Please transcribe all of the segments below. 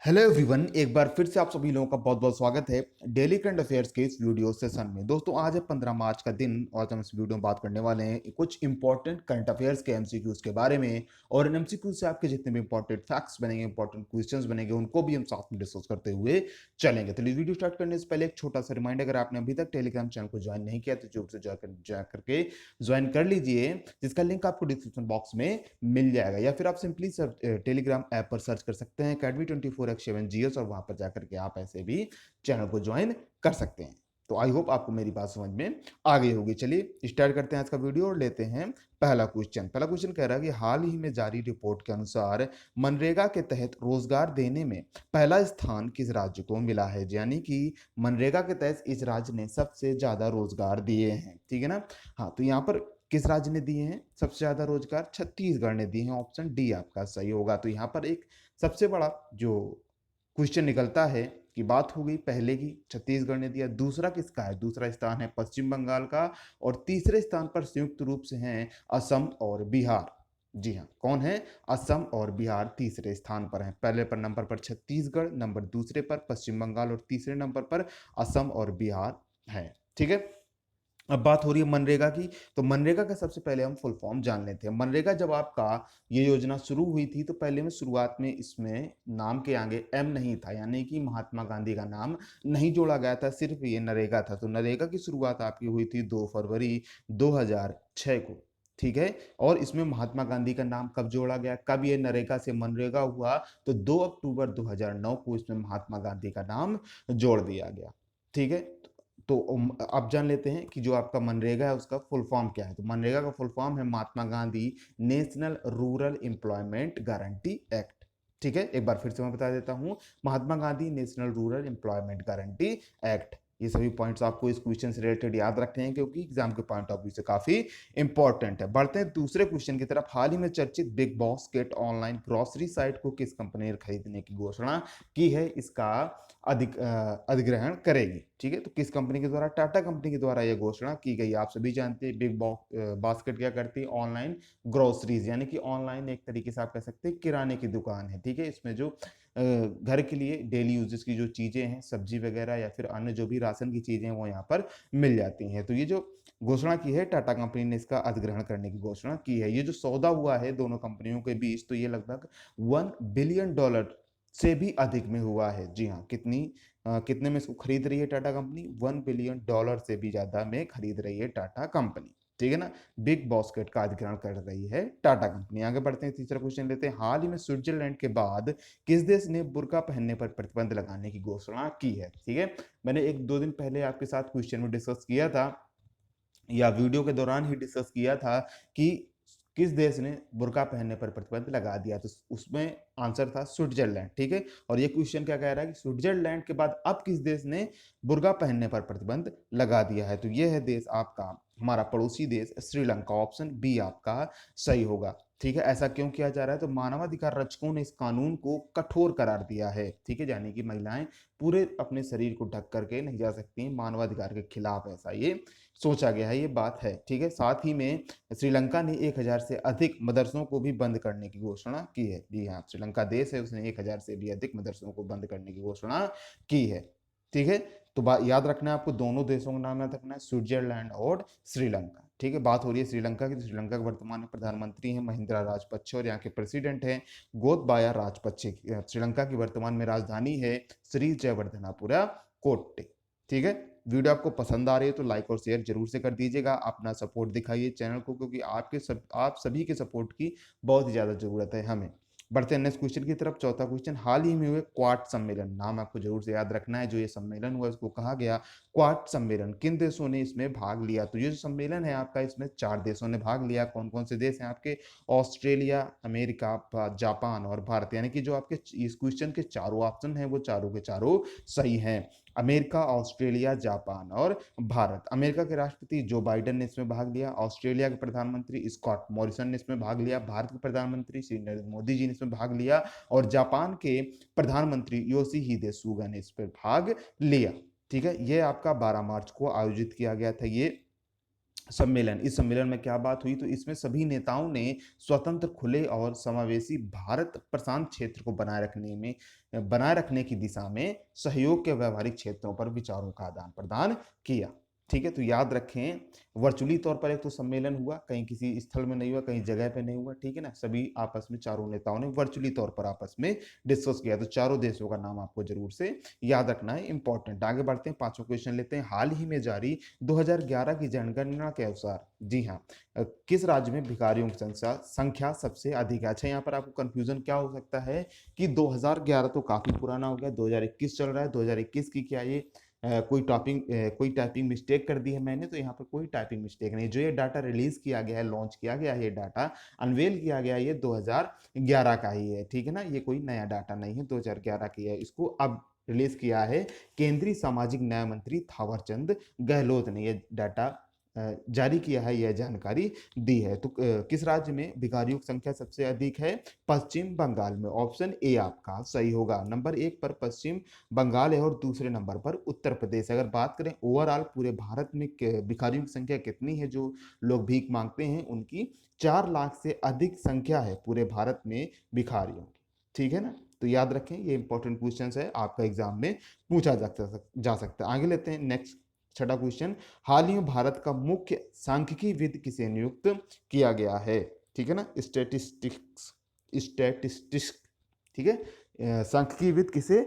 Hello everyone, एक बार फिर से आप सभी लोगों का बहुत बहुत स्वागत है डेली करंट अफेयर्स के इस वीडियो सेशन में। दोस्तों, आज है 15 मार्च का दिन और हम इस वीडियो में बात करने वाले हैं कुछ इंपॉर्टेंट करंट अफेयर्स के एमसीक्यूज के बारे में। और इन एमसीक्यूज से आपके जितने भी इंपॉर्टेंट फैक्ट्स बनेंगे, इंपॉर्टेंट क्वेश्चंस बनेंगे, उनको भी हम साथ में डिस्कस करते हुए चलेंगे। तो वीडियो स्टार्ट करने से पहले एक छोटा सा रिमाइंडर, अगर आपने अभी तक टेलीग्राम चैनल को ज्वाइन नहीं किया तो जरूर से जाकर ज्वाइन कर लीजिए, जिसका लिंक आपको डिस्क्रिप्शन बॉक्स में मिल जाएगा, या फिर आप सिंपली टेलीग्राम ऐप पर सर्च कर सकते हैं Academy 24x7 GS और वहां पर जाकर के आप ऐसे भी चैनल को ज्वाइन कर सकते हैं। तो आई होप आपको मेरी बात समझ में आ गई होगी। चलिए स्टार्ट करते हैं आज का वीडियो और लेते हैं पहला क्वेश्चन। पहला क्वेश्चन कह रहा है कि हाल ही में जारी रिपोर्ट के अनुसार मनरेगा के तहत रोजगार देने में पहला स्थान किस राज्य को मिला है। यानी कि मनरेगा के तहत इस राज्य ने सबसे ज्यादा रोजगार दिए हैं, ठीक है ना। हाँ, तो यहाँ पर किस राज्य ने दिए हैं सबसे ज्यादा रोजगार? छत्तीसगढ़ ने दिए हैं। ऑप्शन डी आपका सही होगा। तो यहाँ पर एक सबसे बड़ा जो क्वेश्चन निकलता है कि बात हो गई पहले की, छत्तीसगढ़ ने दिया। दूसरा किसका है? दूसरा स्थान है पश्चिम बंगाल का, और तीसरे स्थान पर संयुक्त रूप से हैं असम और बिहार। जी हाँ, कौन है? असम और बिहार तीसरे स्थान पर हैं। पहले पर नंबर पर छत्तीसगढ़, नंबर दूसरे पर पश्चिम बंगाल और तीसरे नंबर पर असम और बिहार है, ठीक है। अब बात हो रही है मनरेगा की। तो मनरेगा का सबसे पहले हम फुल फॉर्म जान लेते हैं। मनरेगा जब आपका ये योजना शुरू हुई थी तो पहले में शुरुआत में इसमें नाम के आगे एम नहीं था, यानी कि महात्मा गांधी का नाम नहीं जोड़ा गया था, सिर्फ ये नरेगा था। तो नरेगा की शुरुआत आपकी हुई थी 2 फरवरी 2006 को, ठीक है। और इसमें महात्मा गांधी का नाम कब जोड़ा गया, कब ये नरेगा से मनरेगा हुआ? तो 2 अक्टूबर 2009 को इसमें महात्मा गांधी का नाम जोड़ दिया गया, ठीक है। तो आप जान लेते हैं कि जो आपका मनरेगा है उसका फुल फॉर्म क्या है। तो मनरेगा का फुल फॉर्म है Mahatma Gandhi national rural employment guarantee act, ठीक है। एक बार फिर से मैं बता देता हूं, Mahatma Gandhi national rural employment guarantee act. ये सभी पॉइंट्स आपको इस क्वेश्चन से रिलेटेड याद रखने हैं, क्योंकि एग्जाम के पॉइंट ऑफ व्यू से काफी इंपॉर्टेंट है। बढ़ते हैं दूसरे क्वेश्चन की तरफ। हाल ही में चर्चित big basket online grocery site को किस कंपनी ने खरीदने की घोषणा की है? इसका अधिग्रहण करेगी, ठीक है। तो किस कंपनी के द्वारा? टाटा कंपनी के द्वारा यह घोषणा की गई। आप सभी जानते हैं बिग बास्केट क्या करती है? ऑनलाइन ग्रोसरीज, यानी कि ऑनलाइन एक तरीके से आप कह सकते हैं किराने की दुकान है, ठीक है। इसमें जो घर के लिए डेली यूजेस की जो चीजें हैं, सब्जी वगैरह या फिर अन्य जो भी राशन की चीजें हैं, वो यहाँ पर मिल जाती हैं। तो ये जो घोषणा की है टाटा कंपनी ने, इसका अधिग्रहण करने की घोषणा की है। ये जो सौदा हुआ है दोनों कंपनियों के बीच, तो ये लगभग $1 बिलियन से भी अधिक में हुआ है। जी हाँ, कितने में इसको खरीद रही है टाटा कंपनी? $1 बिलियन से भी ज्यादा में खरीद रही है टाटा कंपनी, ठीक है ना। बिग बास्केट का अधिग्रहण कर रही है टाटा कंपनी। आगे बढ़ते हैं, तीसरा क्वेश्चन लेते हैं। हाल ही में स्विट्जरलैंड के बाद किस देश ने बुर्का पहनने पर प्रतिबंध लगाने की घोषणा की है? ठीक है, मैंने एक दो दिन पहले आपके साथ क्वेश्चन में डिस्कस किया था, या वीडियो के दौरान ही डिस्कस किया था कि किस देश ने बुर्का पहनने पर प्रतिबंध लगा दिया। तो उसमें आंसर था स्विट्जरलैंड, ठीक है। और ये क्वेश्चन क्या कह रहा है कि स्विट्जरलैंड के बाद अब किस देश ने बुर्का पहनने पर प्रतिबंध लगा दिया है? तो ये है देश आपका हमारा पड़ोसी देश श्रीलंका। ऑप्शन बी आपका सही होगा, ठीक है। ऐसा क्यों किया जा रहा है? तो मानवाधिकार रक्षकों ने इस कानून को कठोर करार दिया है, ठीक है। यानी कि महिलाएं पूरे अपने शरीर को ढक करके नहीं जा सकती, मानवाधिकार के खिलाफ ऐसा ये सोचा गया है, ये बात है, ठीक है। साथ ही में श्रीलंका ने 1000 से अधिक मदरसों को भी बंद करने की घोषणा की है। जी हाँ, श्रीलंका देश है, उसने 1000 से भी अधिक मदरसों को बंद करने की घोषणा की है, ठीक है। तो बात याद रखना है आपको, दोनों देशों का नाम याद रखना है, स्विट्जरलैंड और श्रीलंका, ठीक है। बात हो रही है श्रीलंका की। तो श्रीलंका के वर्तमान में प्रधानमंत्री हैं महिंद्रा राजपक्षे और यहाँ के प्रेसिडेंट हैं गोतबाया राजपक्षे। श्रीलंका की वर्तमान में राजधानी है श्री जयवर्धनापुरा कोट्टे, ठीक है। वीडियो आपको पसंद आ रही है तो लाइक और शेयर जरूर से कर दीजिएगा, अपना सपोर्ट दिखाइए चैनल को, क्योंकि आप सभी के सपोर्ट की बहुत ही ज्यादा जरूरत है हमें। बढ़ते हैं नेक्स्ट क्वेश्चन की तरफ। चौथा क्वेश्चन, हाल ही में हुए क्वाड सम्मेलन, नाम आपको जरूर से याद रखना है। जो ये सम्मेलन हुआ उसको कहा गया क्वाड सम्मेलन। किन देशों ने इसमें भाग लिया? तो ये जो सम्मेलन है आपका, इसमें 4 देशों ने भाग लिया। कौन कौन से देश हैं आपके? ऑस्ट्रेलिया, अमेरिका, जापान और भारत। यानी कि जो आपके इस क्वेश्चन के चारों ऑप्शन हैं वो चारों के चारों सही हैं। अमेरिका, ऑस्ट्रेलिया, जापान और भारत। अमेरिका के राष्ट्रपति जो बाइडेन ने इसमें भाग लिया, ऑस्ट्रेलिया के प्रधानमंत्री स्कॉट मॉरिसन ने इसमें भाग लिया, भारत के प्रधानमंत्री श्री नरेंद्र मोदी जी ने इसमें भाग लिया, और जापान के प्रधानमंत्री योशिहिदे सुगा ने इस पर भाग लिया, ठीक है। ये आपका 12 मार्च को आयोजित किया गया था ये सम्मेलन, इस सम्मेलन में क्या बात हुई, तो इसमें सभी नेताओं ने स्वतंत्र, खुले और समावेशी भारत प्रशांत क्षेत्र को बनाए रखने की दिशा में सहयोग के व्यवहारिक क्षेत्रों पर विचारों का आदान प्रदान किया। ठीक है, तो याद रखें, वर्चुअली तौर पर एक तो सम्मेलन हुआ, कहीं किसी स्थल में नहीं हुआ, कहीं जगह पे नहीं हुआ, ठीक है ना, सभी आपस में चारों नेताओं ने वर्चुअली तौर पर आपस में डिस्कस किया। तो चारों देशों का नाम आपको जरूर से याद रखना है, इंपॉर्टेंट। आगे बढ़ते हैं, पांचवा क्वेश्चन लेते हैं। हाल ही में जारी 2011 की जनगणना के अनुसार, जी हाँ, किस राज्य में भिखारियों की संख्या सबसे अधिक है? अच्छा, यहाँ पर आपको कंफ्यूजन क्या हो सकता है कि 2011 तो काफी पुराना हो गया, 2021 चल रहा है, 2021 की क्या ये कोई टाइपिंग मिस्टेक कर दी है मैंने? तो यहाँ पर कोई टाइपिंग मिस्टेक नहीं, जो ये डाटा रिलीज किया गया है, लॉन्च किया गया है, ये डाटा अनवेल किया गया है, ये 2011 का ही है, ठीक है ना, ये कोई नया डाटा नहीं है, 2011 की है। इसको अब रिलीज किया है केंद्रीय सामाजिक न्याय मंत्री थावरचंद गहलोत ने ये डाटा जारी किया है, यह जानकारी दी है। तो किस राज्य में भिखारियों की संख्या सबसे अधिक है? पश्चिम बंगाल में। ऑप्शन ए आपका सही होगा। नंबर 1 पर पश्चिम बंगाल है और दूसरे नंबर पर उत्तर प्रदेश। अगर बात करें ओवरऑल पूरे भारत में भिखारियों की संख्या कितनी है, जो लोग भीख मांगते हैं, उनकी 4 लाख से अधिक संख्या है पूरे भारत में भिखारियों की, ठीक है ना। तो याद रखें, ये इंपॉर्टेंट क्वेश्चन है, आपका एग्जाम में पूछा जा सकता है। आगे लेते हैं नेक्स्ट, छठा क्वेश्चन। हाल ही में भारत का मुख्य सांख्यिकीविद किसे नियुक्त किया गया है? ठीक है ना, स्टैटिस्टिक्स, ठीक है, सांख्यिकीविद किसे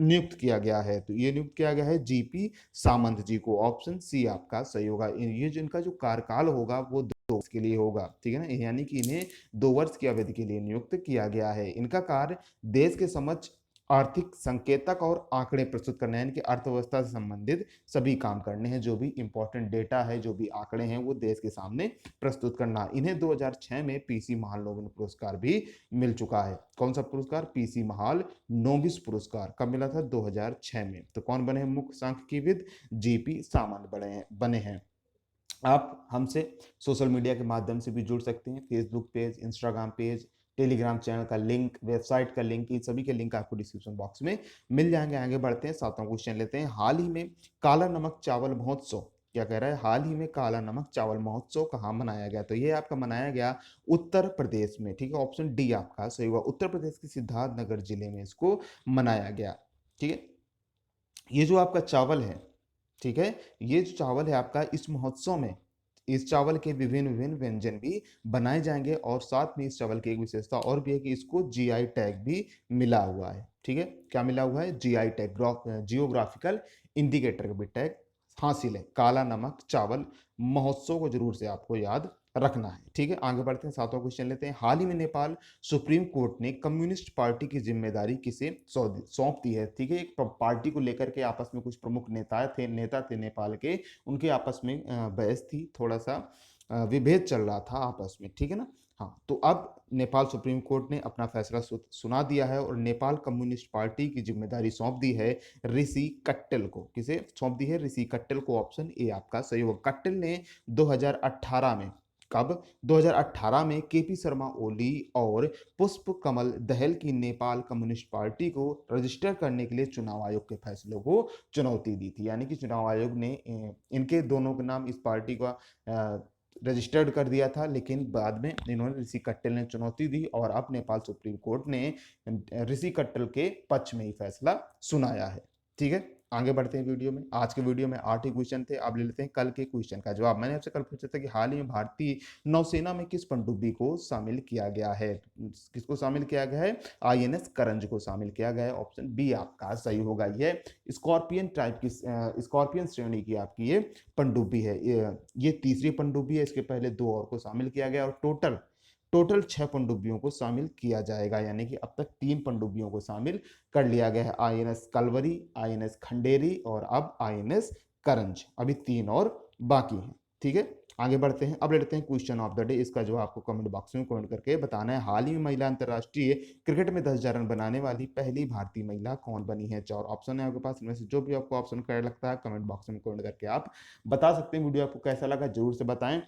नियुक्त किया गया है? तो ये नियुक्त किया गया है जीपी सामंत जी को। ऑप्शन सी आपका सही होगा। ये जो इनका जो कार्यकाल होगा वो 2 वर्ष के लिए होगा, ठीक है ना, यानी कि इन्हें 2 वर्ष की अवधि के लिए नियुक्त किया गया है। इनका कार्य देश के समक्ष आर्थिक संकेतक और आंकड़े प्रस्तुत करना है, यानी कि अर्थव्यवस्था से संबंधित सभी काम करने हैं, जो भी इंपॉर्टेंट डेटा है, जो भी आंकड़े हैं, वो देश के सामने प्रस्तुत करना। इन्हें 2006 में पीसी महाल नोबेल पुरस्कार भी मिल चुका है। कौन सा पुरस्कार? पीसी महाल नोबेल पुरस्कार। कब मिला था? 2006 में। तो कौन बने हैं मुख्य सांख्यिकीविद? जीपी सामंत बने हैं। आप हमसे सोशल मीडिया के माध्यम से भी जुड़ सकते हैं, Facebook page, Instagram page, Telegram channel का लिंक, वेबसाइट का लिंक, इन सभी के लिंक आपको डिस्क्रिप्शन बॉक्स में मिल जाएंगे। आगे बढ़ते हैं, सातवां क्वेश्चन लेते हैं। हाल ही में काला नमक चावल महोत्सव, क्या कह रहा है? हाल ही में काला नमक चावल महोत्सव कहाँ मनाया गया? तो ये आपका मनाया गया उत्तर प्रदेश में, ठीक है, ऑप्शन डी आपका सही हुआ। उत्तर प्रदेश के सिद्धार्थनगर जिले में इसको मनाया गया, ठीक है। ये जो आपका चावल है, ठीक है, ये जो चावल है आपका, इस महोत्सव में इस चावल के विभिन्न विभिन्न व्यंजन भी बनाए जाएंगे, और साथ में इस चावल की एक विशेषता और भी है कि इसको जीआई टैग भी मिला हुआ है, ठीक है। क्या मिला हुआ है? जीआई टैग, जियोग्राफिकल इंडिकेटर का भी टैग हासिल है। काला नमक चावल महोत्सव को जरूर से आपको याद रखना है, ठीक है। आगे बढ़ते हैं, सातवां क्वेश्चन लेते हैं। हाल ही में नेपाल सुप्रीम कोर्ट ने कम्युनिस्ट पार्टी की जिम्मेदारी किसे सौंप दी है? ठीक है, एक पार्टी को लेकर के आपस में कुछ प्रमुख नेता थे नेपाल के, उनके आपस में बहस थी, थोड़ा सा विभेद चल रहा था आपस में, ठीक है ना। हाँ, तो अब नेपाल सुप्रीम कोर्ट ने अपना फैसला सुना दिया है और नेपाल कम्युनिस्ट पार्टी की जिम्मेदारी सौंप दी है ऋषि कट्टल को। किसे सौंप दी है? ऋषि कट्टल को। ऑप्शन ए आपका सही होगा। कट्टल ने 2018 में, कब? 2018 में केपी शर्मा ओली और पुष्प कमल दहल की नेपाल कम्युनिस्ट पार्टी को रजिस्टर करने के लिए चुनाव आयोग के फैसले को चुनौती दी थी, यानी कि चुनाव आयोग ने इनके दोनों के नाम इस पार्टी का रजिस्टर्ड कर दिया था, लेकिन बाद में इन्होंने ऋषि कट्टल ने चुनौती दी और अब नेपाल सुप्रीम कोर्ट ने ऋषि कट्टल के पक्ष में ही फैसला सुनाया है, ठीक है। आगे बढ़ते हैं वीडियो में। आज के वीडियो में 8 ही क्वेश्चन थे, अब ले लेते हैं कल के क्वेश्चन का जवाब। मैंने आपसे कल पूछा था कि हाल ही में भारतीय नौसेना में किस पनडुब्बी को शामिल किया गया है? किसको शामिल किया गया है? आईएनएस करंज को शामिल किया गया है। ऑप्शन बी आपका सही होगा। यह स्कॉर्पियन टाइप की, स्कॉर्पियन श्रेणी की आपकी ये पनडुब्बी है। ये तीसरी पनडुब्बी है, इसके पहले 2 और को शामिल किया गया और टोटल 6 पनडुब्बियों को शामिल किया जाएगा, यानी कि अब तक 3 पनडुब्बियों को शामिल कर लिया गया है। आईएनएस कलवरी, आईएनएस खंडेरी और अब आईएनएस करंज, अभी 3 और बाकी हैं, ठीक है। आगे बढ़ते हैं, अब लेते हैं क्वेश्चन ऑफ द डे। इसका जवाब आपको कमेंट बॉक्स में कमेंट करके बताना है। हाल ही में महिला अंतर्राष्ट्रीय क्रिकेट में 10,000 रन बनाने वाली पहली भारतीय महिला कौन बनी है? 4 ऑप्शन है आपके पास, इनमें से जो भी आपको ऑप्शन करेक्ट लगता है कमेंट बॉक्स में कमेंट करके आप बता सकते हैं। वीडियो आपको कैसा लगा जरूर से बताएं।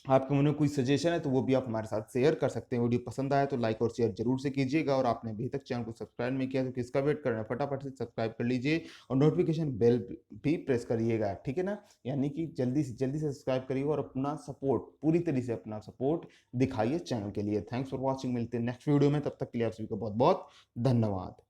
आपके मन में कोई सजेशन है तो वो भी आप हमारे साथ शेयर कर सकते हैं। वीडियो पसंद आया तो लाइक और शेयर जरूर से कीजिएगा, और आपने अभी तक चैनल को सब्सक्राइब नहीं किया तो किसका वेट कर रहे हैं, फटाफट से सब्सक्राइब कर लीजिए और नोटिफिकेशन बेल भी प्रेस करिएगा, ठीक है ना। यानी कि जल्दी से सब्सक्राइब करिए और अपना सपोर्ट, पूरी तरीके से अपना सपोर्ट दिखाइए चैनल के लिए। थैंक्स फॉर वॉचिंग, मिलते हैं नेक्स्ट वीडियो में, तब तक के लिए आप सभी को बहुत बहुत धन्यवाद।